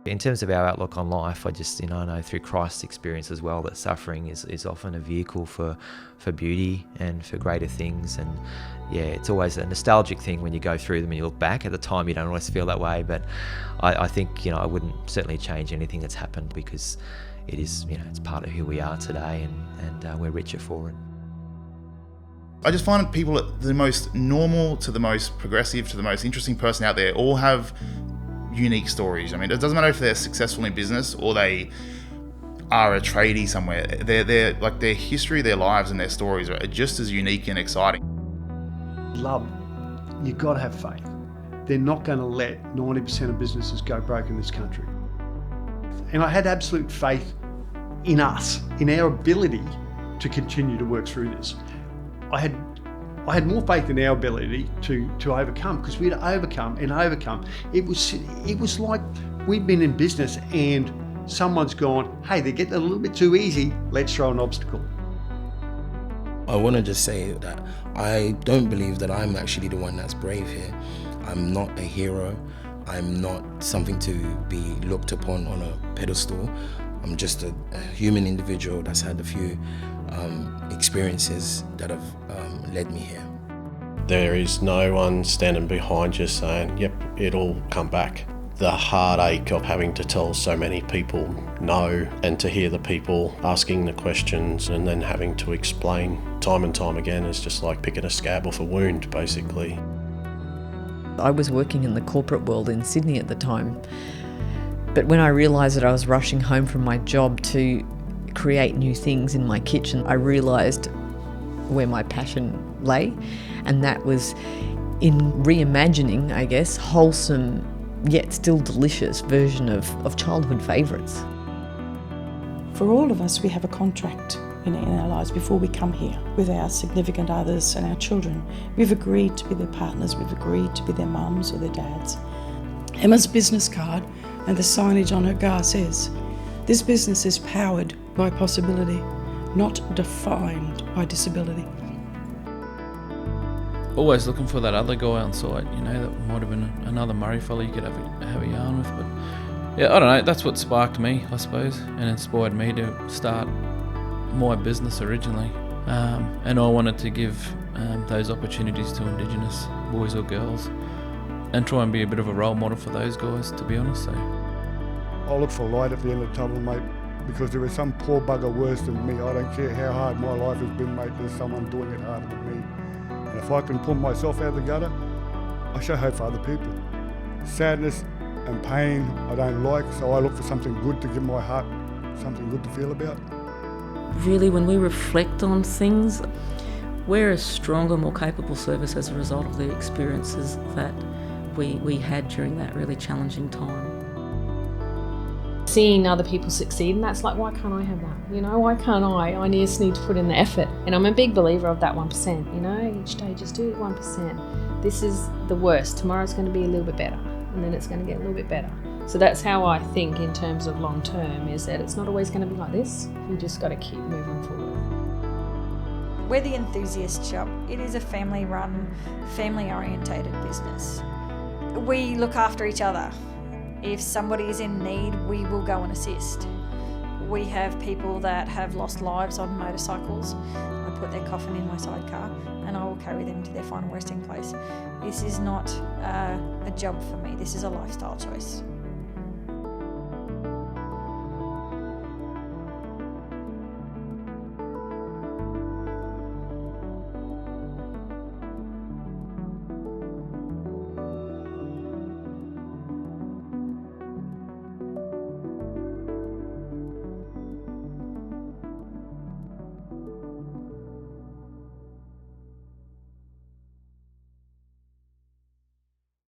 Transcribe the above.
In terms of our outlook on life, I just, I know through Christ's experience as well that suffering is often a vehicle for beauty and for greater things. And yeah, it's always a nostalgic thing when you go through them and you look back. At the time, you don't always feel that way, but I think, I wouldn't certainly change anything that's happened, because it is, it's part of who we are today, and we're richer for it. I just find people at the most normal to the most progressive to the most interesting person out there all have unique stories. I mean, it doesn't matter if they're successful in business or they are a tradie somewhere. They're like, their history, their lives and their stories are just as unique and exciting. Love, you've got to have faith. They're not going to let 90% of businesses go broke in this country. And I had absolute faith in us, in our ability to continue to work through this. I had more faith in our ability to overcome, because we'd overcome. It was like we'd been in business and someone's gone, hey, they're getting a little bit too easy, let's throw an obstacle. I want to just say that I don't believe that I'm actually the one that's brave here. I'm not a hero. I'm not something to be looked upon on a pedestal. I'm just a human individual that's had a few experiences that have led me here. There is no one standing behind you saying, yep, it'll come back. The heartache of having to tell so many people no, and to hear the people asking the questions and then having to explain time and time again is just like picking a scab off a wound, basically. I was working in the corporate world in Sydney at the time, but when I realised that I was rushing home from my job to create new things in my kitchen, I realised where my passion lay, and that was in reimagining, I guess, wholesome yet still delicious version of childhood favourites. For all of us, we have a contract in our lives before we come here with our significant others and our children. We've agreed to be their partners, we've agreed to be their mums or their dads. Emma's business card and the signage on her car says, "This business is powered by possibility, not defined by disability." Always looking for that other guy on site, that might have been another Murray fella you could have a yarn with. But yeah, I don't know, that's what sparked me, I suppose, and inspired me to start my business originally. And I wanted to give those opportunities to Indigenous boys or girls and try and be a bit of a role model for those guys, to be honest. So I look for light at the end of the tunnel, mate, because there is some poor bugger worse than me. I don't care how hard my life has been, mate, there's someone doing it harder than me. And if I can pull myself out of the gutter, I show hope for other people. Sadness and pain I don't like, so I look for something good to give my heart something good to feel about. Really, when we reflect on things, we're a stronger, more capable service as a result of the experiences that we had during that really challenging time. Seeing other people succeed, and that's like, why can't I have that? Why can't I? I just need to put in the effort. And I'm a big believer of that 1%, each day just do 1%. This is the worst. Tomorrow's going to be a little bit better, and then it's going to get a little bit better. So that's how I think in terms of long term, is that it's not always going to be like this. You just got to keep moving forward. We're the Enthusiast Shop. It is a family-run, family-orientated business. We look after each other. If somebody is in need, we will go and assist. We have people that have lost lives on motorcycles. I put their coffin in my sidecar and I will carry them to their final resting place. This is not a job for me, this is a lifestyle choice.